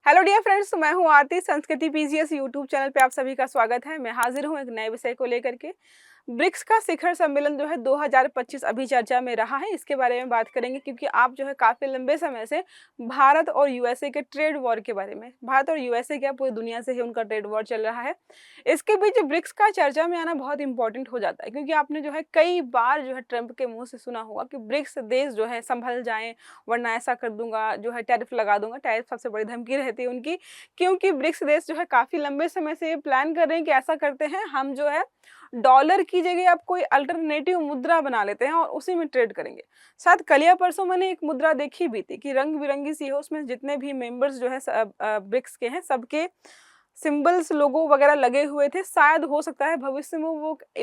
Hello dear friends, मैं हूं आरती। संस्कृति पीजीएस यूट्यूब चैनल पे आप सभी का स्वागत है। मैं हाजिर हूं एक नए विषय को लेकर के। ब्रिक्स का शिखर सम्मेलन जो है 2025 अभी चर्चा में रहा है। इसके बारे में बात करेंगे क्योंकि आप जो है काफी लंबे समय से भारत और यूएसए के ट्रेड वॉर के बारे में, भारत और यूएसए क्या पूरी दुनिया से ही उनका ट्रेड वॉर चल रहा है। इसके बीच ब्रिक्स का चर्चा में आना बहुत इंपॉर्टेंट हो जाता है क्योंकि आपने जो है कई बार जो है ट्रंप के मुंह से सुना होगा कि ब्रिक्स देश जो है संभल जाएं, वरना ऐसा कर दूंगा, जो है टैरिफ लगा दूंगा। टैरिफ सबसे बड़ी धमकी रहती है उनकी, क्योंकि ब्रिक्स देश जो है काफी लंबे समय से ये प्लान कर रहे हैं कि ऐसा करते हैं, हम जो है डॉलर की जगह अब कोई अल्टरनेटिव मुद्रा बना लेते हैं और उसी में ट्रेड करेंगे। शायद कल या परसों मैंने एक मुद्रा देखी भी थी कि रंग बिरंगी सी है, उसमें जितने भी मेंबर्स जो है ब्रिक्स के हैं सबके सिंबल्स लोगो वगैरह लगे हुए थे। शायद हो सकता है भविष्य में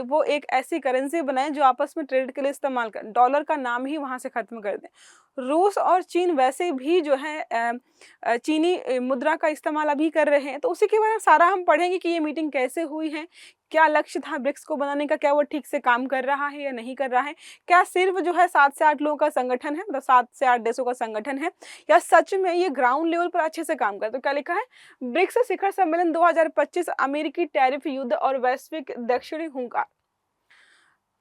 वो एक ऐसी करेंसी बनाए जो आपस में ट्रेड के लिए इस्तेमाल कर, डॉलर का नाम ही वहां से खत्म कर दें। रूस और चीन वैसे भी जो है चीनी मुद्रा का इस्तेमाल अभी कर रहे हैं, तो उसी के बारे में सारा हम पढ़ेंगे कि ये मीटिंग कैसे हुई है, क्या लक्ष्य था ब्रिक्स को बनाने का, क्या वो ठीक से काम कर रहा है या नहीं कर रहा है, क्या सिर्फ जो है 7 से 8 लोगों का संगठन है, मतलब 7 से 8 देशों का संगठन है, या सच में ये ग्राउंड लेवल पर अच्छे से काम कर। तो क्या लिखा है, ब्रिक्स शिखर सम्मेलन 2025 अमेरिकी टैरिफ युद्ध और वैश्विक दक्षिणी हुंकार।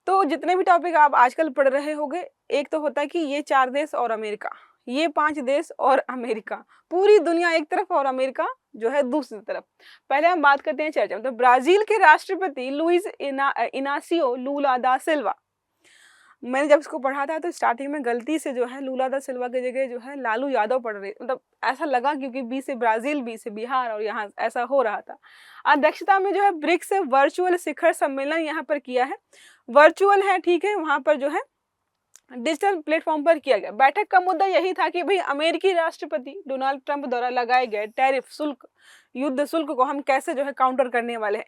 तो जितने भी टॉपिक आप आजकल पढ़ रहे होंगे, एक तो होता है कि ये 4 देश और अमेरिका, ये 5 देश और अमेरिका, पूरी दुनिया एक तरफ और अमेरिका जो है दूसरी तरफ। पहले हम बात करते हैं चर्चा, तो ब्राजील के राष्ट्रपति लुइस इनासियो लूला दा सिल्वा। मैंने जब इसको पढ़ा था तो स्टार्टिंग में गलती से जो है लूला दा सिल्वा की जगह जो है लालू यादव पढ़ रही, मतलब ऐसा लगा क्योंकि बी से ब्राजील, बी से बिहार और यहाँ ऐसा हो रहा था। अध्यक्षता में जो है ब्रिक्स वर्चुअल शिखर सम्मेलन यहाँ पर किया है। वर्चुअल है, ठीक है, वहां पर जो है डिजिटल प्लेटफॉर्म पर किया गया। बैठक का मुद्दा यही था कि भाई अमेरिकी राष्ट्रपति डोनाल्ड ट्रंप द्वारा लगाए गए टैरिफ शुल्क, युद्ध शुल्क को हम कैसे जो है काउंटर करने वाले हैं।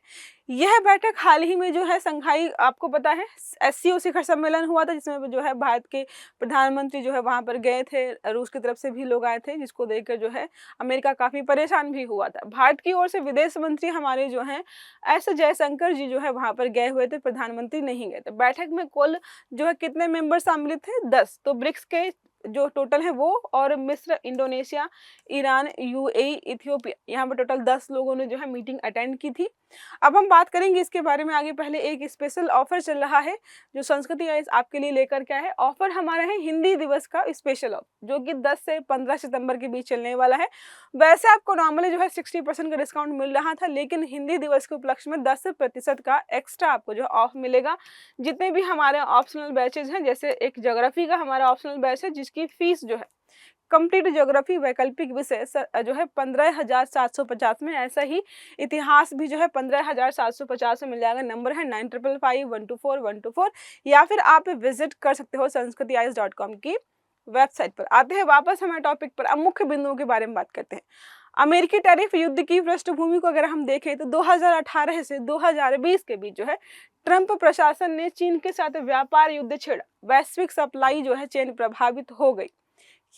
यह बैठक हाल ही में जो है संघाई, आपको पता है एससीओ शिखर सम्मेलन हुआ था, जिसमें जो है भारत के प्रधानमंत्री जो है वहां पर गए थे, रूस की तरफ से भी लोग आए थे, जिसको देखकर जो है अमेरिका काफी परेशान भी हुआ था। भारत की ओर से विदेश मंत्री हमारे जो है एस जयशंकर जी जो है वहां पर गए हुए थे, प्रधानमंत्री नहीं गए थे। बैठक में कुल जो है कितने मेंबर सम्मिलित थे, 10। तो ब्रिक्स के जो टोटल है वो और मिस्र, इंडोनेशिया, ईरान, यूएई, इथियोपिया, यहाँ पर टोटल 10 लोगों ने जो है मीटिंग अटेंड की थी। अब हम बात करेंगे इसके बारे में आगे। पहले एक स्पेशल ऑफर चल रहा है जो संस्कृति आइज आपके लिए लेकर के है। ऑफर हमारा है हिंदी दिवस का स्पेशल ऑफर, जो कि 10 से 15 सितंबर के बीच चलने वाला है। वैसे आपको नॉर्मली जो है 60% का डिस्काउंट मिल रहा था, लेकिन हिंदी दिवस के उपलक्ष्य में 10% का एक्स्ट्रा आपको जो ऑफ मिलेगा। जितने भी हमारे ऑप्शनल बैचेज हैं, जैसे एक ज्योग्राफी का हमारा ऑप्शनल बैच है जिसकी फीस जो है कंप्लीट ज्योग्राफी वैकल्पिक विषय जो है 15,750 में, ऐसा ही इतिहास भी जो है 15,750 में मिल जाएगा। नंबर है 9555124124, या फिर आप विजिट कर सकते हो sanskritiyis.com की वेबसाइट पर। आते हैं वापस हमारे टॉपिक पर। अब मुख्य बिंदुओं के बारे में बात करते हैं। अमेरिकी टैरिफ युद्ध की पृष्ठभूमि को अगर हम देखें तो 2018 से 2020 के बीच जो है ट्रंप प्रशासन ने चीन के साथ व्यापार युद्ध छेड़ा। वैश्विक सप्लाई जो है चेन प्रभावित हो गई,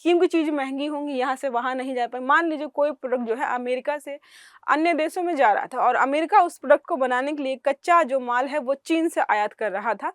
क्योंकि चीज महंगी होंगी, यहाँ से वहां नहीं जा पाए। मान लीजिए कोई प्रोडक्ट जो है अमेरिका से अन्य देशों में जा रहा था और अमेरिका उस प्रोडक्ट को बनाने के लिए कच्चा जो माल है वो चीन से आयात कर रहा था,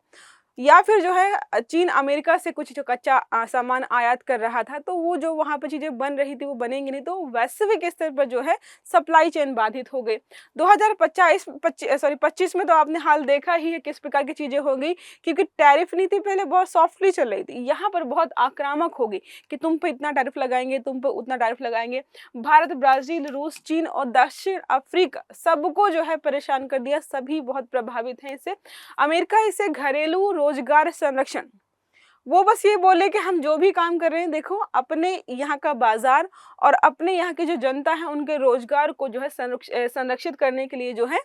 या फिर जो है चीन अमेरिका से कुछ जो कच्चा सामान आयात कर रहा था, तो वो जो वहां पर चीजें बन रही थी वो बनेंगी नहीं, तो वैश्विक स्तर पर जो है सप्लाई चेन बाधित हो गई। 2025 में तो आपने हाल देखा ही है किस प्रकार की चीजें हो गई, क्योंकि टैरिफ नीति पहले बहुत सॉफ्टली चल रही थी, यहाँ पर बहुत आक्रामक होगी कि तुम पे इतना टैरिफ लगाएंगे, तुम पे उतना टैरिफ लगाएंगे। भारत, ब्राजील, रूस, चीन और दक्षिण अफ्रीका सबको जो है परेशान कर दिया, सभी बहुत प्रभावित हैं इससे। अमेरिका इसे घरेलू रोजगार संरक्षण, वो बस ये बोले कि हम जो भी काम कर रहे हैं, देखो अपने यहाँ का बाजार और अपने यहाँ की जो जनता है उनके रोजगार को जो है संरक्षित करने के लिए जो है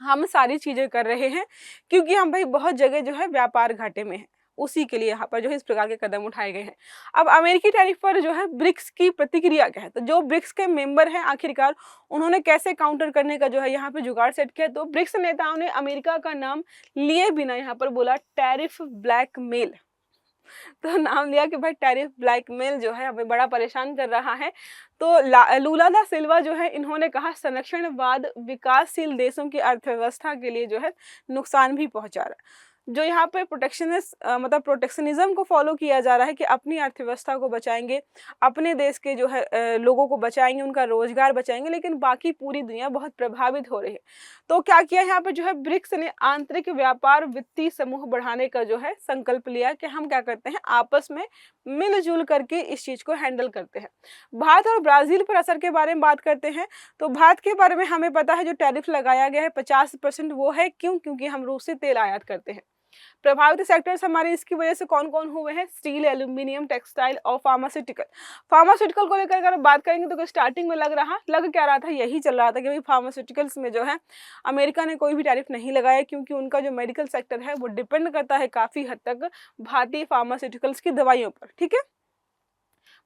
हम सारी चीजें कर रहे हैं, क्योंकि हम भाई बहुत जगह जो है व्यापार घाटे में है, उसी के लिए यहाँ पर जो है इस प्रकार के कदम उठाए गए हैं। अब अमेरिकी टैरिफ पर जो है ब्रिक्स की प्रतिक्रिया क्या है, तो जो ब्रिक्स के मेंबर हैं आखिरकार उन्होंने कैसे काउंटर करने का जो है यहाँ पे जुगाड़ सेट किया। तो ब्रिक्स नेताओं ने अमेरिका का नाम लिए बिना यहाँ पर बोला टैरिफ ब्लैकमेल। तो नाम लिया कि भाई टैरिफ ब्लैकमेल जो है हमें बड़ा परेशान कर रहा है। तो लूला दा सिल्वा जो है इन्होंने कहा संरक्षणवाद विकासशील देशों की अर्थव्यवस्था के लिए जो है नुकसान भी पहुंचा रहा है। जो यहाँ पे मतलब प्रोटेक्शनिज्म को फॉलो किया जा रहा है कि अपनी अर्थव्यवस्था को बचाएंगे, अपने देश के जो है लोगों को बचाएंगे, उनका रोजगार बचाएंगे, लेकिन बाकी पूरी दुनिया बहुत प्रभावित हो रही है। तो क्या किया यहाँ पे जो है ब्रिक्स ने आंतरिक व्यापार वित्तीय समूह बढ़ाने का जो है संकल्प लिया कि हम क्या करते हैं, आपस में मिलजुल करके इस चीज को हैंडल करते हैं। भारत और ब्राजील पर असर के बारे में बात करते हैं। तो भारत के बारे में हमें पता है जो टैरिफ लगाया गया है 50%, वो है क्यों? क्योंकि हम रूस से तेल आयात करते हैं। प्रभावित सेक्टर्स हमारे इसकी वजह से कौन कौन हुए हैं? स्टील, एल्यूमिनियम, टेक्सटाइल और फार्मास्यूटिकल। फार्मास्यूटिकल को लेकर अगर बात करेंगे तो स्टार्टिंग में लग क्या रहा था, यही चल रहा था कि भाई फार्मास्यूटिकल्स में जो है अमेरिका ने कोई भी टैरिफ नहीं लगाया, क्योंकि उनका जो मेडिकल सेक्टर है वो डिपेंड करता है काफी हद तक भारतीय फार्मास्यूटिकल्स की दवाइयों पर। ठीक है,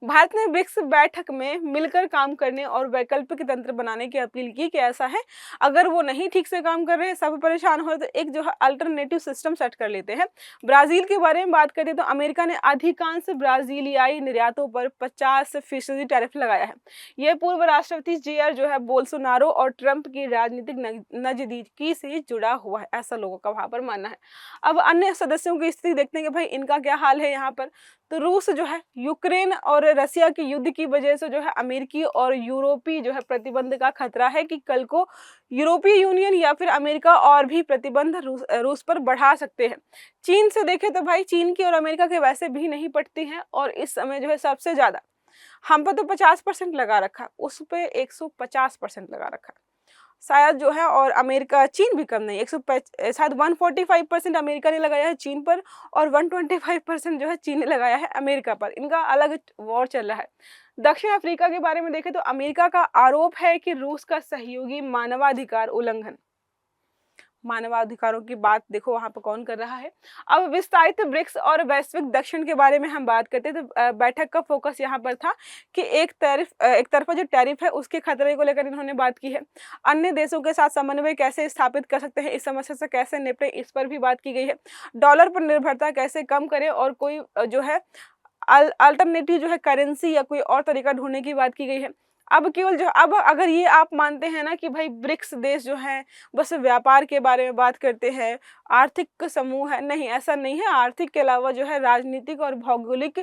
भारत ने ब्रिक्स बैठक में मिलकर काम करने और वैकल्पिक तंत्र बनाने की अपील की कि ऐसा है, अगर वो नहीं ठीक से काम कर रहे हैं, सब परेशान हो रहे, तो एक जो है अल्टरनेटिव सिस्टम सेट कर लेते हैं। ब्राजील के बारे में बात करें तो अमेरिका ने अधिकांश ब्राजीलियाई निर्यातों पर 50% टैरिफ लगाया है। यह पूर्व राष्ट्रपति जेयर जो है बोल्सोनारो और ट्रंप की राजनीतिक नजदीकी से जुड़ा हुआ है, ऐसा लोगों का वहां पर मानना है। अब अन्य सदस्यों की स्थिति देखते हैं कि भाई इनका क्या हाल है यहाँ पर। तो रूस जो है यूक्रेन और रसिया के युद्ध की वजह से जो है अमेरिकी और यूरोपीय जो है प्रतिबंध का खतरा है कि कल को यूरोपीय यूनियन या फिर अमेरिका और भी प्रतिबंध रूस पर बढ़ा सकते हैं। चीन से देखें तो भाई चीन की और अमेरिका के वैसे भी नहीं पटती हैं, और इस समय जो है सबसे ज्यादा हम पर तो 50% लगा रखा, उस पे 150% लगा रखा शायद जो है। और अमेरिका, चीन भी कम नहीं, शायद 145% अमेरिका ने लगाया है चीन पर, और 125% जो है चीन ने लगाया है अमेरिका पर। इनका अलग वॉर चल रहा है। दक्षिण अफ्रीका के बारे में देखें तो अमेरिका का आरोप है कि रूस का सहयोगी मानवाधिकार उल्लंघन, मानवाधिकारों की बात देखो वहां पर कौन कर रहा है। अब विस्तारित ब्रिक्स और वैश्विक दक्षिण के बारे में हम बात करते हैं तो बैठक का फोकस यहाँ पर था कि एक तरफा जो टैरिफ है उसके खतरे को लेकर इन्होंने बात की है। अन्य देशों के साथ समन्वय कैसे स्थापित कर सकते हैं, इस समस्या से कैसे निपटे, इस पर भी बात की गई है। डॉलर पर निर्भरता कैसे कम करें और कोई जो है अल्टरनेटिव जो है करेंसी या कोई और तरीका ढूंढने की बात की गई है। अब केवल जो अब अगर ये आप मानते हैं ना कि भाई ब्रिक्स देश जो हैं बस व्यापार के बारे में बात करते हैं, आर्थिक समूह है, नहीं, ऐसा नहीं है। आर्थिक के अलावा जो है राजनीतिक और भौगोलिक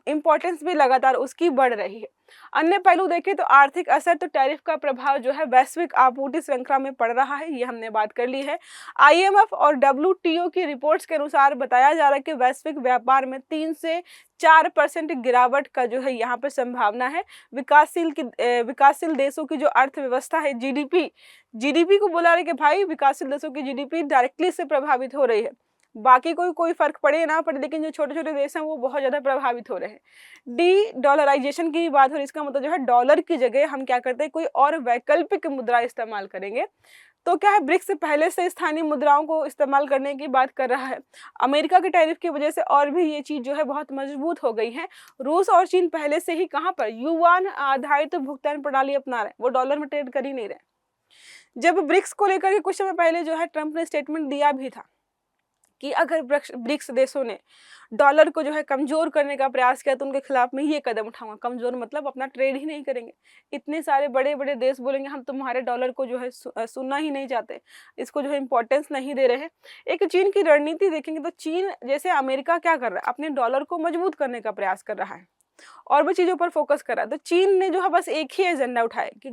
इम्पोर्टेंस भी लगातार उसकी बढ़ रही है। अन्य पहलू देखें तो आर्थिक असर, तो टैरिफ का प्रभाव जो है वैश्विक आपूर्ति श्रृंखला में पड़ रहा है, ये हमने बात कर ली है। IMF और WTO की रिपोर्ट्स के अनुसार बताया जा रहा है कि वैश्विक व्यापार में 3 से 4% गिरावट का जो है यहाँ पर संभावना है। विकासशील देशों की जो अर्थव्यवस्था है, जीडीपी को बोला रहे कि भाई विकासशील देशों की जीडीपी डायरेक्टली से प्रभावित हो रही है। बाकी कोई फर्क पड़े ना पड़े, लेकिन जो छोटे छोटे देश हैं वो बहुत ज्यादा प्रभावित हो रहे हैं। डी डॉलराइजेशन की बात हो रही है, इसका मतलब जो है डॉलर की जगह हम क्या करते हैं, कोई और वैकल्पिक मुद्रा इस्तेमाल करेंगे। तो क्या है, ब्रिक्स पहले से स्थानीय मुद्राओं को इस्तेमाल करने की बात कर रहा है। अमेरिका के टैरिफ की वजह से और भी ये चीज जो है बहुत मजबूत हो गई है। रूस और चीन पहले से ही कहाँ पर युआन आधारित भुगतान प्रणाली अपना रहे, वो डॉलर में ट्रेड कर ही नहीं रहे। जब ब्रिक्स को लेकर के कुछ समय पहले जो है ट्रंप ने स्टेटमेंट दिया भी था कि अगर ब्रिक्स देशों ने डॉलर को जो है कमजोर करने का प्रयास किया तो उनके खिलाफ में ये कदम उठाऊंगा। कमजोर मतलब अपना ट्रेड ही नहीं करेंगे। इतने सारे बड़े बड़े देश बोलेंगे हम तुम्हारे डॉलर को जो है सुनना ही नहीं चाहते, इसको जो है इंपॉर्टेंस नहीं दे रहे हैं। एक चीन की रणनीति देखेंगे तो चीन जैसे अमेरिका क्या कर रहा है, अपने डॉलर को मजबूत करने का प्रयास कर रहा है और भी चीजों पर फोकस कर रहा है। तो चीन ने जो है बस एक ही एजेंडा उठाया कि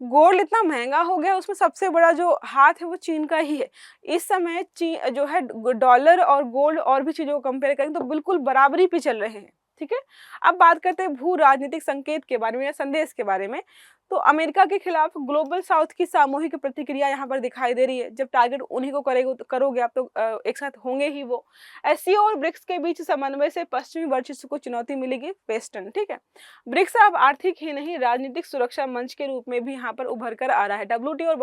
गोल्ड इतना महंगा हो गया, उसमें सबसे बड़ा जो हाथ है वो चीन का ही है। इस समय चीन जो है डॉलर और गोल्ड और भी चीजों को कंपेयर करें तो बिल्कुल बराबरी पे चल रहे हैं। ठीक है, अब बात करते हैं भू राजनीतिक संकेत के बारे में या संदेश के बारे में। तो अमेरिका के खिलाफ ग्लोबल साउथ की सामूहिक प्रतिक्रिया यहाँ पर दिखाई दे रही है। जब टारगेट उन्हीं को करोगे आप तो एक साथ होंगे ही वो। एससीओ और ब्रिक्स के बीच समन्वय से पश्चिमी वर्चस्व को चुनौती मिलेगी, वेस्टर्न। ठीक है, ब्रिक्स अब आर्थिक ही नहीं राजनीतिक सुरक्षा मंच के रूप में भी यहाँ पर उभर कर आ रहा है। WTO और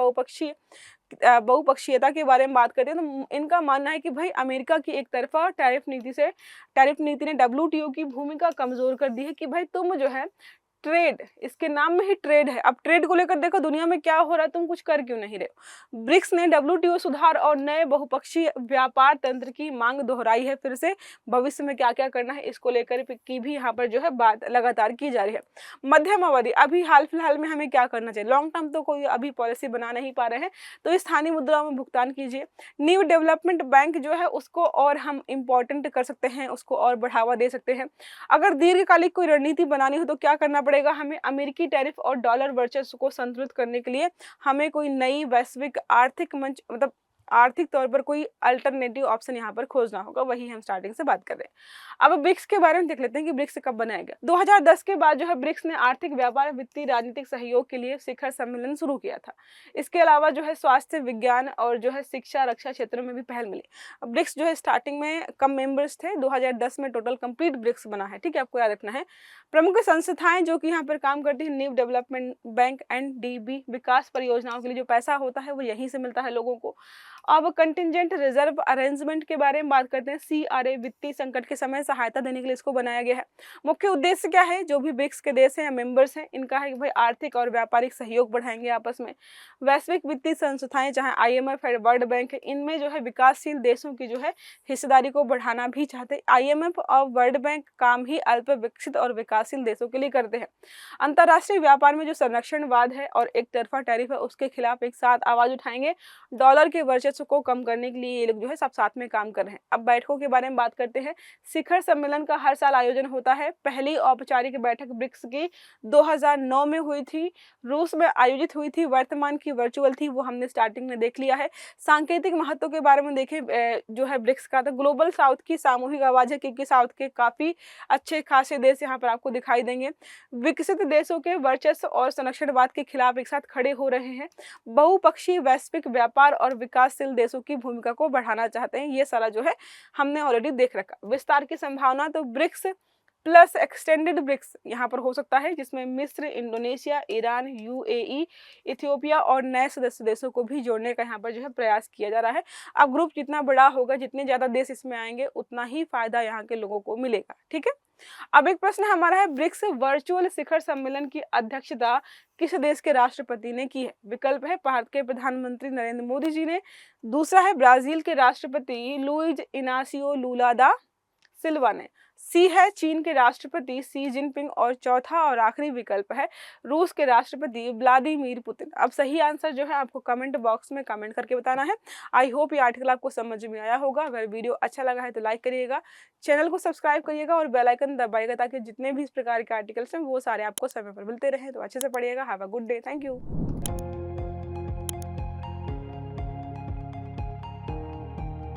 बहुपक्षीयता के बारे में बात करते हैं तो इनका मानना है कि भाई अमेरिका की एक तरफा टैरिफ नीति ने WTO की भूमिका कमजोर कर दी है कि भाई तुम जो है ट्रेड, इसके नाम में ही ट्रेड है। अब ट्रेड को लेकर देखो दुनिया में क्या हो रहा है, तुम कुछ कर क्यों नहीं रहे हो। ब्रिक्स ने डब्ल्यूटीओ सुधार और नए बहुपक्षीय व्यापार तंत्र की मांग दोहराई है। फिर से भविष्य में क्या क्या करना है इसको लेकर की भी यहाँ पर जो है बात लगातार की जा रही है। मध्यम अवधि, अभी हाल फिलहाल में हमें क्या करना चाहिए, लॉन्ग टर्म तो कोई अभी पॉलिसी बना नहीं पा रहे हैं, तो स्थानीय मुद्राओं में भुगतान कीजिए। न्यू डेवलपमेंट बैंक जो है उसको और हम इम्पोर्टेंट कर सकते हैं, उसको और बढ़ावा दे सकते हैं। अगर दीर्घकालिक कोई रणनीति बनानी हो तो क्या करना पड़ेगा हमें, अमेरिकी टैरिफ और डॉलर वर्चस्व को संतुलित करने के लिए हमें कोई नई वैश्विक आर्थिक मंच मतलब आर्थिक तौर पर कोई अल्टरनेटिव ऑप्शन यहाँ पर खोजना होगा, वही हम स्टार्टिंग से बात कर रहे हैं। अब ब्रिक्स के बारे में देख लेते हैं कि ब्रिक्स कब बनाया गया। 2010 के बाद जो है ब्रिक्स ने आर्थिक, व्यापार, वित्तीय, राजनीतिक सहयोग के लिए शिखर सम्मेलन शुरू किया था। इसके अलावा जो है स्वास्थ्य, विज्ञान और जो है शिक्षा, रक्षा क्षेत्रों में भी पहल मिली। ब्रिक्स जो है स्टार्टिंग में कम मेंबर्स थे, 2010 में टोटल कंप्लीट ब्रिक्स बना है, ठीक है, आपको याद रखना है। प्रमुख संस्थाएं जो कि यहाँ पर काम करती है, न्यू डेवलपमेंट बैंक, एनडीबी, विकास परियोजनाओं के लिए जो पैसा होता है वो यहीं से मिलता है लोगों को। अब कंटिजेंट रिजर्व अरेंजमेंट के बारे में बात करते हैं। सीआरए वित्तीय संकट के समय सहायता देने के लिए इसको बनाया गया है। मुख्य उद्देश्य क्या है, जो भी ब्रिक्स के देश हैं या मेंबर्स हैं इनका है कि भाई आर्थिक और व्यापारिक सहयोग बढ़ाएंगे आपस में। वैश्विक वित्तीय संस्थाएं चाहे आईएमएफ है, वर्ल्ड बैंक है, इनमें जो है विकासशील देशों की जो है हिस्सेदारी को बढ़ाना भी चाहते हैं। आईएमएफ और वर्ल्ड बैंक काम ही अल्प विकसित और विकासशील देशों के लिए करते हैं। अंतर्राष्ट्रीय व्यापार में जो संरक्षणवाद है और एक तरफा टैरिफ है उसके खिलाफ एक साथ आवाज उठाएंगे। डॉलर के वर्चस्व को कम करने के लिए ये लोग जो है सब साथ में काम कर रहे हैं। अब बैठकों के बारे में बात करते हैं। शिखर सम्मेलन का हर साल आयोजन होता है। पहली औपचारिक बैठक ब्रिक्स की 2009 में हुई थी, रूस में आयोजित हुई थी। वर्तमान की वर्चुअल थी, वो हमने स्टार्टिंग में देख लिया है। सांकेतिक महत्व के बारे में देखें जो है ब्रिक्स का, तो ग्लोबल साउथ की सामूहिक आवाज है, क्योंकि साउथ के काफी अच्छे खासे देश यहाँ पर आपको दिखाई देंगे। विकसित देशों के वर्चस्व और संरक्षणवाद के खिलाफ एक साथ खड़े हो रहे हैं। बहुपक्षीय वैश्विक व्यापार और विकासशील देशों की भूमिका को बढ़ाना चाहते हैं। ये सारा जो है हमने ऑलरेडी देख रखा। विस्तार की संभावना, तो ब्रिक्स प्लस एक्सटेंडेड ब्रिक्स यहाँ पर हो सकता है, जिसमें मिस्र, इंडोनेशिया, ईरान, यूएई, इथियोपिया और नए सदस्य देशों को भी जोड़ने का यहाँ पर जो है प्रयास किया जा रहा है। अब ग्रुप जितना बड़ा होगा, जितने ज्यादा देश इसमें आएंगे, उतना ही फायदा यहाँ के लोगों को मिलेगा, ठीक है। अब एक प्रश्न हमारा है, ब्रिक्स वर्चुअल शिखर सम्मेलन की अध्यक्षता किस देश के राष्ट्रपति ने की है। विकल्प है भारत के प्रधानमंत्री नरेंद्र मोदी जी ने, दूसरा है ब्राजील के राष्ट्रपति लुइज इनासियो लुला दा सिल्वा ने, सी है चीन के राष्ट्रपति सी जिनपिंग और चौथा और आखिरी विकल्प है रूस के राष्ट्रपति व्लादिमीर पुतिन। अब सही आंसर जो है आपको कमेंट बॉक्स में कमेंट करके बताना है। आई होप ये आर्टिकल आपको समझ में आया होगा। अगर वीडियो अच्छा लगा है तो लाइक करिएगा, चैनल को सब्सक्राइब करिएगा और बेल आइकन दबाइएगा, ताकि जितने भी इस प्रकार के आर्टिकल्स हैं वो सारे आपको समय पर मिलते रहे। तो अच्छे से पढ़िएगा। Have a good day. Thank you.